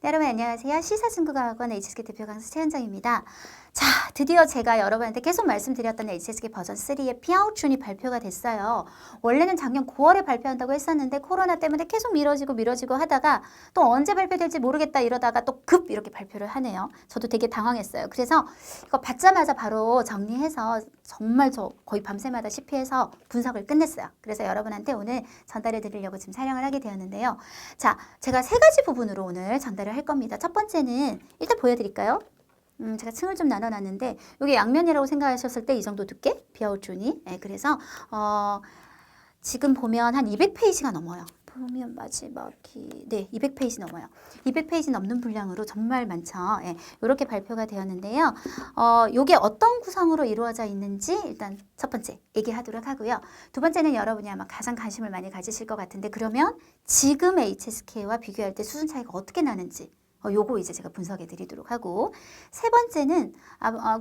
네, 여러분 안녕하세요. 시사중국어학원 HSK 대표 강사 최현정입니다. 자, 드디어 제가 여러분한테 계속 말씀드렸던 HSK 버전 3의 피아오춘이 발표가 됐어요. 원래는 작년 9월에 발표한다고 했었는데 코로나 때문에 계속 미뤄지고 하다가 또 언제 발표될지 모르겠다 이러다가 또 급 이렇게 발표를 하네요. 저도 되게 당황했어요. 그래서 이거 받자마자 바로 정리해서 정말 저 거의 밤새마다시피 해서 분석을 끝냈어요. 그래서 여러분한테 오늘 전달해 드리려고 지금 촬영을 하게 되었는데요. 자, 제가 세 가지 부분으로 오늘 전달을 할 겁니다. 첫 번째는 일단 보여드릴까요? 제가 층을 좀 나눠놨는데 이게 양면이라고 생각하셨을 때 이 정도 두께? 비아오존이. 네, 그래서 지금 보면 한 200페이지가 넘어요. 보면 마지막이 200페이지 넘어요. 200페이지 넘는 분량으로 정말 많죠. 예, 이렇게 발표가 되었는데요. 요게 어떤 구성으로 이루어져 있는지 일단 첫 번째 얘기하도록 하고요. 두 번째는 여러분이 아마 가장 관심을 많이 가지실 것 같은데 그러면 지금 HSK와 비교할 때 수준 차이가 어떻게 나는지 요거 이제 제가 분석해 드리도록 하고 세 번째는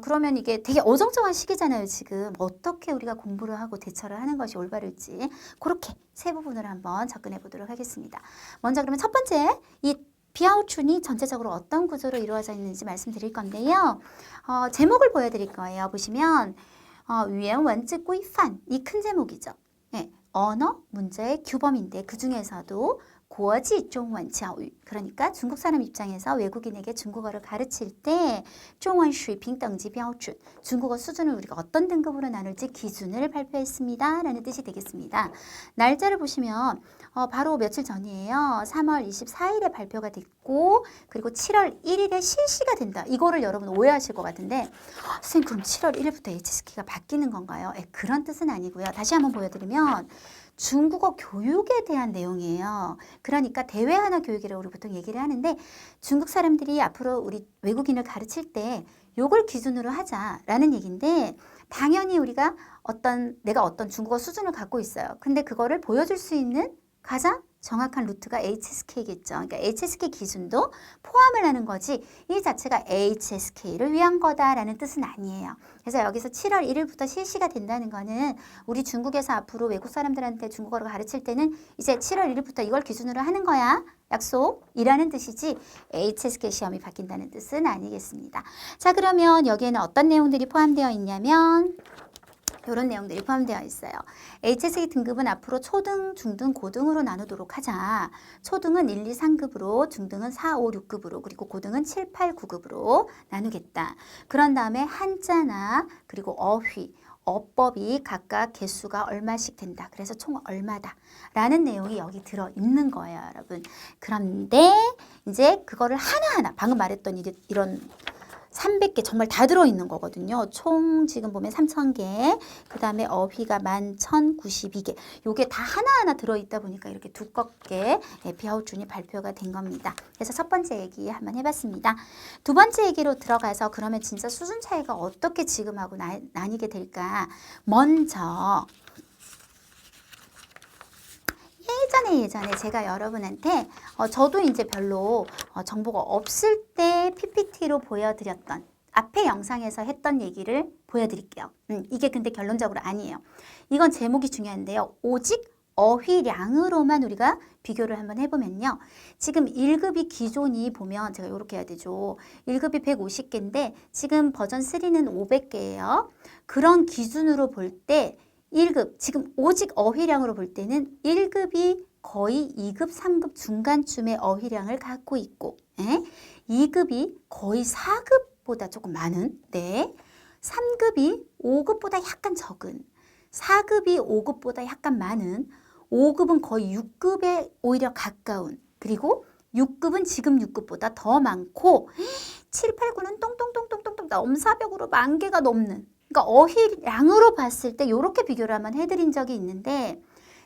그러면 이게 되게 어정쩡한 시기잖아요. 지금 어떻게 우리가 공부를 하고 대처를 하는 것이 올바를지 그렇게 세 부분을 한번 접근해 보도록 하겠습니다. 먼저 그러면 첫 번째 이 비아오춘이 전체적으로 어떤 구조로 이루어져 있는지 말씀드릴 건데요. 제목을 보여드릴 거예요. 보시면 위엔文字 规范 이 큰 제목이죠. 네, 언어 문제의 규범인데 그 중에서도 고지 중원教育 그러니까 중국 사람 입장에서 외국인에게 중국어를 가르칠 때 중원 수입等级标准 중국어 수준을 우리가 어떤 등급으로 나눌지 기준을 발표했습니다. 라는 뜻이 되겠습니다. 날짜를 보시면 바로 며칠 전이에요. 3월 24일에 발표가 됐고 그리고 7월 1일에 실시가 된다. 이거를 여러분 오해하실 것 같은데 선생님 그럼 7월 1일부터 HSK가 바뀌는 건가요? 그런 뜻은 아니고요. 다시 한번 보여드리면 중국어 교육에 대한 내용이에요. 그러니까 대외 언어 교육이라고 우리 보통 얘기를 하는데 중국 사람들이 앞으로 우리 외국인을 가르칠 때 요걸 기준으로 하자라는 얘기인데 당연히 우리가 내가 어떤 중국어 수준을 갖고 있어요. 근데 그거를 보여줄 수 있는 가장 정확한 루트가 HSK겠죠. 그러니까 HSK 기준도 포함을 하는 거지 이 자체가 HSK를 위한 거다라는 뜻은 아니에요. 그래서 여기서 7월 1일부터 실시가 된다는 거는 우리 중국에서 앞으로 외국 사람들한테 중국어를 가르칠 때는 이제 7월 1일부터 이걸 기준으로 하는 거야. 약속이라는 뜻이지 HSK 시험이 바뀐다는 뜻은 아니겠습니다. 자, 그러면 여기에는 어떤 내용들이 포함되어 있냐면 이런 내용들이 포함되어 있어요. HSK 등급은 앞으로 초등, 중등, 고등으로 나누도록 하자. 초등은 1, 2, 3급으로, 중등은 4, 5, 6급으로, 그리고 고등은 7, 8, 9급으로 나누겠다. 그런 다음에 한자나 그리고 어휘, 어법이 각각 개수가 얼마씩 된다. 그래서 총 얼마다. 라는 내용이 여기 들어있는 거예요, 여러분. 그런데 이제 그거를 하나하나 방금 말했던 이런 300개 정말 다 들어있는 거거든요. 총 지금 보면 3,000개, 그 다음에 어휘가 11,092개. 요게 다 하나하나 들어있다 보니까 이렇게 두껍게 비아오춘이 발표가 된 겁니다. 그래서 첫 번째 얘기 한번 해봤습니다. 두 번째 얘기로 들어가서 그러면 진짜 수준 차이가 어떻게 지금하고 나뉘게 될까? 먼저 예전에 제가 여러분한테 저도 이제 별로 정보가 없을 때 PPT로 보여드렸던 앞에 영상에서 했던 얘기를 보여드릴게요. 이게 근데 결론적으로 아니에요. 이건 제목이 중요한데요. 오직 어휘량으로만 우리가 비교를 한번 해보면요. 지금 1급이 기존이 보면 제가 이렇게 해야 되죠. 1급이 150개인데 지금 버전 3는 500개예요. 그런 기준으로 볼 때 1급, 지금 오직 어휘량으로 볼 때는 1급이 거의 2급, 3급 중간쯤의 어휘량을 갖고 있고 2급이 거의 4급보다 조금 많은 3급이 5급보다 약간 적은 4급이 5급보다 약간 많은 5급은 거의 6급에 오히려 가까운 그리고 6급은 지금 6급보다 더 많고 7, 8, 9는 똥똥똥똥똥똥 넘사벽으로 10,000개가 넘는 그러니까 어휘량으로 봤을 때 이렇게 비교를 한번 해드린 적이 있는데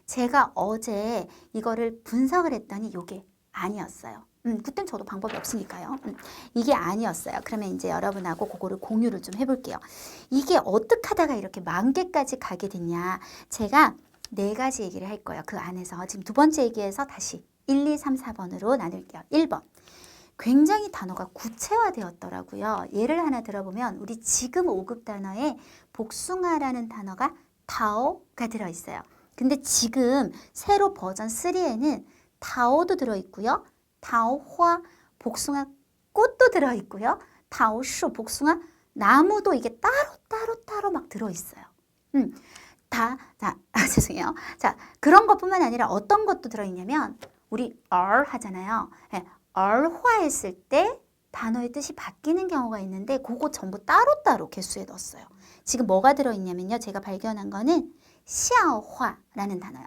제가 어제 이거를 분석을 했더니 이게 아니었어요. 그땐 저도 방법이 없으니까요. 이게 아니었어요. 그러면 이제 여러분하고 그거를 공유를 좀 해볼게요. 이게 어떻게 하다가 이렇게 10,000개까지 가게 됐냐. 제가 4가지 얘기를 할 거예요. 그 안에서 지금 두 번째 얘기에서 다시 1, 2, 3, 4번으로 나눌게요. 1번. 굉장히 단어가 구체화되었더라고요. 예를 하나 들어보면 우리 지금 5급 단어에 복숭아라는 단어가 타오가 들어있어요. 근데 지금 새로 버전 3에는 타오도 들어있고요. 타오화, 복숭아 꽃도 들어있고요. 타오슈, 복숭아 나무도 이게 따로 막 들어있어요. 죄송해요. 자, 그런 것뿐만 아니라 어떤 것도 들어있냐면 우리 하잖아요. 네, 화했을 때 단어의 뜻이 바뀌는 경우가 있는데 그거 전부 따로따로 개수에 넣었어요. 지금 뭐가 들어있냐면요. 제가 발견한 거는 샤화라는 단어요.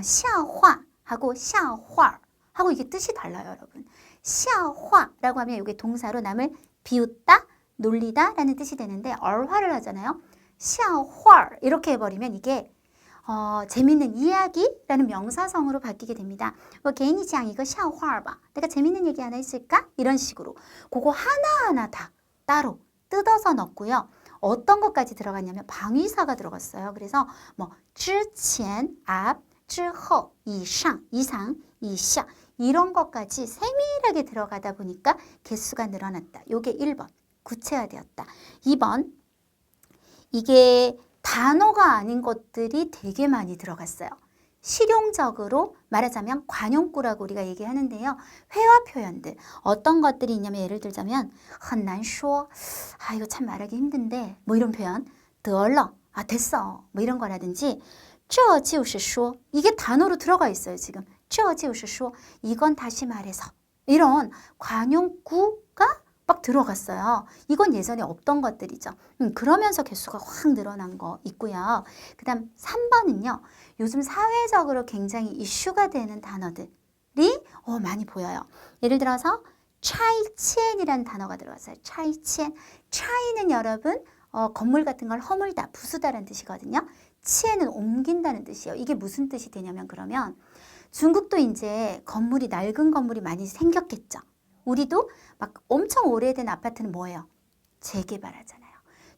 샤화하고 샤화하고 이게 뜻이 달라요, 여러분. 샤화라고 하면 이게 동사로 남을 비웃다, 놀리다 라는 뜻이 되는데 얼화를 하잖아요. 샤화 이렇게 해버리면 이게 재밌는 이야기라는 명사성으로 바뀌게 됩니다. 뭐 개인이 장 이거 샤화봐. 내가 재밌는 얘기 하나 있을까? 이런 식으로 그거 하나하나 다 따로 뜯어서 넣고요. 어떤 것까지 들어갔냐면 방위사가 들어갔어요. 그래서 뭐 之前, 앞, 之后, 이상, 이상, 이런 것까지 세밀하게 들어가다 보니까 개수가 늘어났다. 요게 1번. 구체화되었다. 2번. 이게 단어가 아닌 것들이 되게 많이 들어갔어요. 실용적으로 말하자면 관용구라고 우리가 얘기하는데요. 회화 표현들 어떤 것들이 있냐면 예를 들자면 很难说 이거 참 말하기 힘든데 뭐 이런 표현 得了 됐어 뭐 이런 거라든지 这就是说 이게 단어로 들어가 있어요. 지금 这就是说 이건 다시 말해서 이런 관용구가 막 들어갔어요. 이건 예전에 없던 것들이죠. 그러면서 개수가 확 늘어난 거 있고요. 그 다음 3번은요. 요즘 사회적으로 굉장히 이슈가 되는 단어들이 많이 보여요. 예를 들어서 차이치엔이라는 단어가 들어갔어요. 차이치엔. 차이는 여러분 건물 같은 걸 허물다, 부수다라는 뜻이거든요. 치엔은 옮긴다는 뜻이에요. 이게 무슨 뜻이 되냐면 그러면 중국도 이제 건물이 낡은 건물이 많이 생겼겠죠. 우리도 막 엄청 오래된 아파트는 뭐예요? 재개발하잖아요.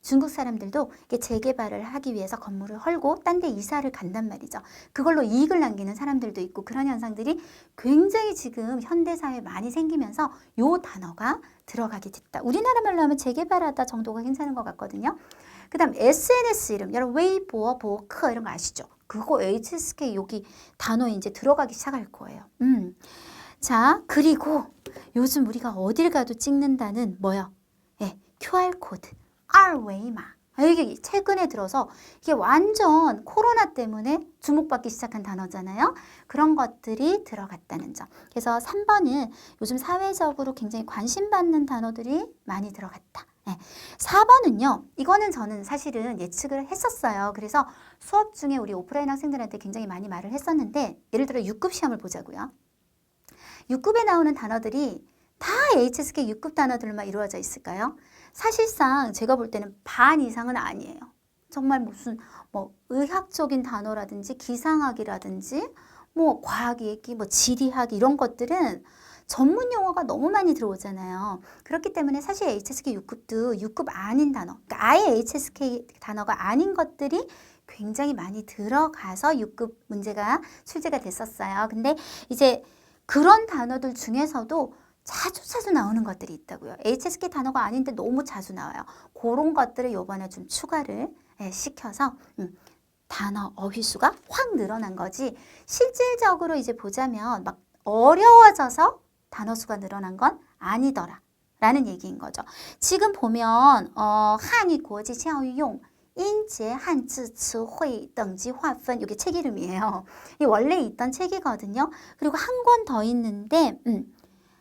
중국 사람들도 이게 재개발을 하기 위해서 건물을 헐고 딴 데 이사를 간단 말이죠. 그걸로 이익을 남기는 사람들도 있고 그런 현상들이 굉장히 지금 현대사회에 많이 생기면서 요 단어가 들어가게 됐다. 우리나라 말로 하면 재개발하다 정도가 괜찮은 것 같거든요. 그 다음 SNS 이름, 여러분 웨이보, 보크 이런 거 아시죠? 그거 HSK 여기 단어에 이제 들어가기 시작할 거예요. 자, 그리고 요즘 우리가 어딜 가도 찍는다는 뭐요? QR코드,二维码. 이게 최근에 들어서 이게 완전 코로나 때문에 주목받기 시작한 단어잖아요. 그런 것들이 들어갔다는 점. 그래서 3번은 요즘 사회적으로 굉장히 관심받는 단어들이 많이 들어갔다. 4번은요. 이거는 저는 사실은 예측을 했었어요. 그래서 수업 중에 우리 오프라인 학생들한테 굉장히 많이 말을 했었는데 예를 들어 6급 시험을 보자고요. 6급에 나오는 단어들이 다 HSK 6급 단어들만 이루어져 있을까요? 사실상 제가 볼 때는 반 이상은 아니에요. 정말 무슨 뭐 의학적인 단어라든지 기상학이라든지 뭐 과학 얘기, 뭐 지리학 이런 것들은 전문 용어가 너무 많이 들어오잖아요. 그렇기 때문에 사실 HSK 6급도 6급 아닌 단어, 그러니까 아예 HSK 단어가 아닌 것들이 굉장히 많이 들어가서 6급 문제가 출제가 됐었어요. 근데 이제 그런 단어들 중에서도 자주 나오는 것들이 있다고요. HSK 단어가 아닌데 너무 자주 나와요. 그런 것들을 이번에 좀 추가를 시켜서 단어 어휘수가 확 늘어난 거지 실질적으로 이제 보자면 막 어려워져서 단어 수가 늘어난 건 아니더라 라는 얘기인 거죠. 지금 보면 한이国际教育用 인제 한지词汇等级划分 이게 책 이름이에요. 이 원래 있던 책이거든요. 그리고 한 권 더 있는데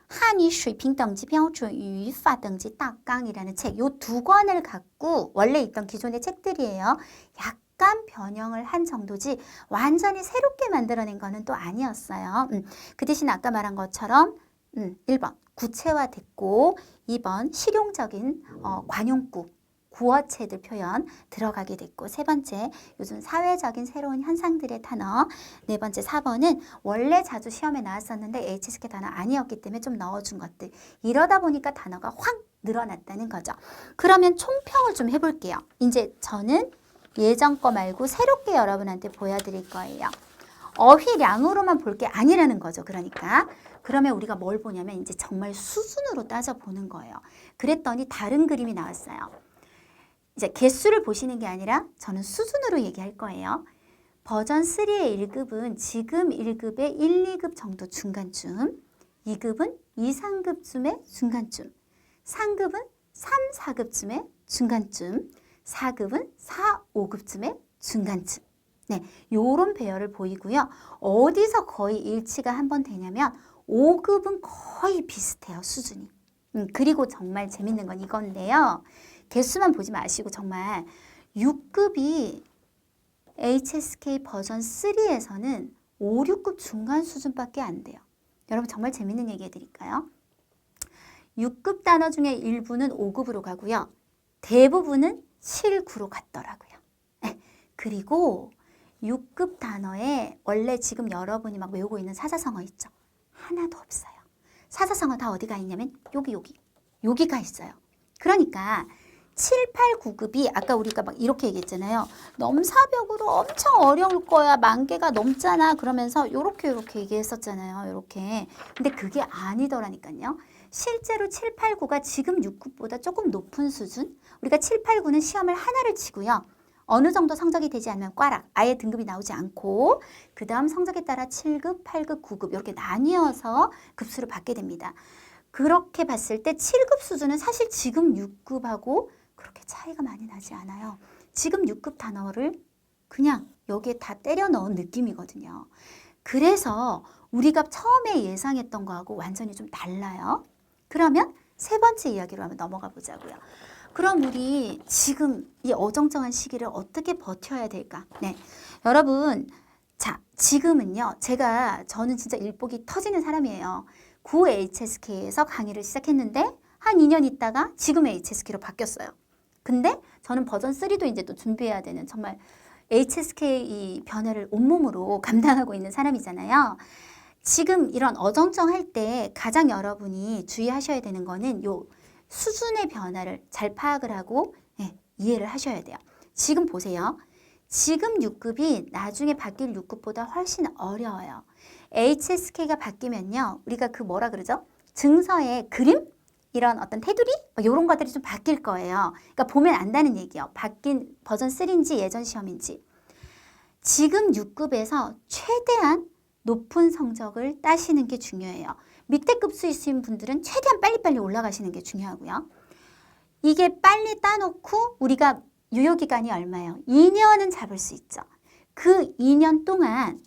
한이 水平等级标准语法等级大纲이라는 책, 요 두 권을 갖고 원래 있던 기존의 책들이에요. 약간 변형을 한 정도지 완전히 새롭게 만들어낸 거는 또 아니었어요. 그 대신 아까 말한 것처럼 1번 구체화됐고 2번 실용적인 관용구 구어체들 표현 들어가게 됐고 세 번째 요즘 사회적인 새로운 현상들의 단어 네 번째 4번은 원래 자주 시험에 나왔었는데 HSK 단어 아니었기 때문에 좀 넣어준 것들 이러다 보니까 단어가 확 늘어났다는 거죠. 그러면 총평을 좀 해볼게요. 이제 저는 예전 거 말고 새롭게 여러분한테 보여드릴 거예요. 어휘량으로만 볼 게 아니라는 거죠. 그러면 우리가 뭘 보냐면 이제 정말 수준으로 따져보는 거예요. 그랬더니 다른 그림이 나왔어요. 이제 개수를 보시는 게 아니라 저는 수준으로 얘기할 거예요. 버전 3의 1급은 지금 1급의 1, 2급 정도 중간쯤, 2급은 2, 3급쯤의 중간쯤, 상급은 3, 4급쯤의 중간쯤, 4급은 4, 5급쯤의 중간쯤. 네, 요런 배열을 보이고요. 어디서 거의 일치가 한번 되냐면 5급은 거의 비슷해요, 수준이. 그리고 정말 재밌는 건 이건데요. 개수만 보지 마시고 정말 6급이 HSK 버전 3에서는 5, 6급 중간 수준밖에 안 돼요. 여러분 정말 재밌는 얘기 해드릴까요? 6급 단어 중에 일부는 5급으로 가고요. 대부분은 7, 9로 갔더라고요. 네. 그리고 6급 단어에 원래 지금 여러분이 막 외우고 있는 사자성어 있죠? 하나도 없어요. 사자성어 다 어디가 있냐면 여기가 있어요. 그러니까 7, 8, 9급이 아까 우리가 막 이렇게 얘기했잖아요. 넘사벽으로 엄청 어려울 거야. 10,000개가 넘잖아. 그러면서 요렇게 얘기했었잖아요. 요렇게. 근데 그게 아니더라니까요. 실제로 7, 8, 9가 지금 6급보다 조금 높은 수준. 우리가 7, 8, 9는 시험을 하나를 치고요. 어느 정도 성적이 되지 않으면 꽈락, 아예 등급이 나오지 않고 그 다음 성적에 따라 7급, 8급, 9급 이렇게 나뉘어서 급수를 받게 됩니다. 그렇게 봤을 때 7급 수준은 사실 지금 6급하고 그렇게 차이가 많이 나지 않아요. 지금 6급 단어를 그냥 여기에 다 때려 넣은 느낌이거든요. 그래서 우리가 처음에 예상했던 거하고 완전히 좀 달라요. 그러면 세 번째 이야기로 한번 넘어가 보자고요. 그럼 우리 지금 이 어정쩡한 시기를 어떻게 버텨야 될까? 네, 여러분, 자, 지금은요. 저는 진짜 일복이 터지는 사람이에요. 9 HSK에서 강의를 시작했는데 한 2년 있다가 지금 HSK로 바뀌었어요. 근데 저는 버전 3도 이제 또 준비해야 되는 정말 HSK 이 변화를 온몸으로 감당하고 있는 사람이잖아요. 지금 이런 어정쩡할 때 가장 여러분이 주의하셔야 되는 거는 요 수준의 변화를 잘 파악을 하고 이해를 하셔야 돼요. 지금 보세요. 지금 6급이 나중에 바뀔 6급보다 훨씬 어려워요. HSK가 바뀌면요. 우리가 그 뭐라 그러죠? 증서의 그림? 이런 어떤 테두리? 이런 것들이 좀 바뀔 거예요. 그러니까 보면 안다는 얘기예요. 바뀐 버전 3인지 예전 시험인지. 지금 6급에서 최대한 높은 성적을 따시는 게 중요해요. 밑에 급수이신 분들은 최대한 빨리빨리 올라가시는 게 중요하고요. 이게 빨리 따놓고 우리가 유효기간이 얼마예요? 2년은 잡을 수 있죠. 그 2년 동안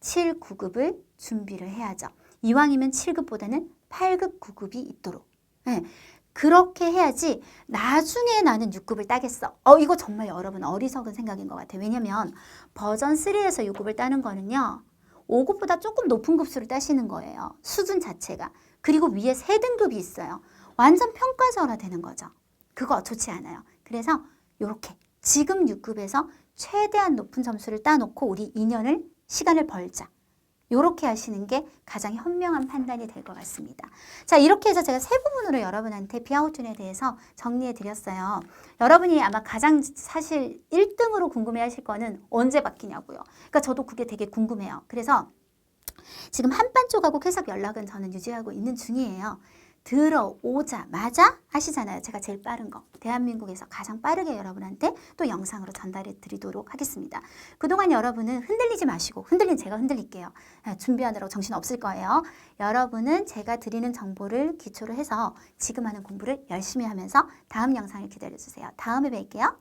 7, 9급을 준비를 해야죠. 이왕이면 7급보다는 8급, 9급이 있도록. 네. 그렇게 해야지 나중에 나는 6급을 따겠어. 이거 정말 여러분 어리석은 생각인 것 같아요. 왜냐면 버전 3에서 6급을 따는 거는요. 5급보다 조금 높은 급수를 따시는 거예요. 수준 자체가. 그리고 위에 3등급이 있어요. 완전 평가절하 되는 거죠. 그거 좋지 않아요. 그래서 이렇게 지금 6급에서 최대한 높은 점수를 따놓고 우리 2년을 시간을 벌자. 이렇게 하시는 게 가장 현명한 판단이 될 것 같습니다. 자, 이렇게 해서 제가 세 부분으로 여러분한테 비아웃준에 대해서 정리해 드렸어요. 여러분이 아마 가장 사실 1등으로 궁금해 하실 거는 언제 바뀌냐고요. 그러니까 저도 그게 되게 궁금해요. 그래서 지금 한반 쪽하고 계속 연락은 저는 유지하고 있는 중이에요. 들어오자마자 하시잖아요. 제가 제일 빠른 거. 대한민국에서 가장 빠르게 여러분한테 또 영상으로 전달해 드리도록 하겠습니다. 그동안 여러분은 흔들리지 마시고 제가 흔들릴게요. 준비하느라고 정신 없을 거예요. 여러분은 제가 드리는 정보를 기초로 해서 지금 하는 공부를 열심히 하면서 다음 영상을 기다려주세요. 다음에 뵐게요.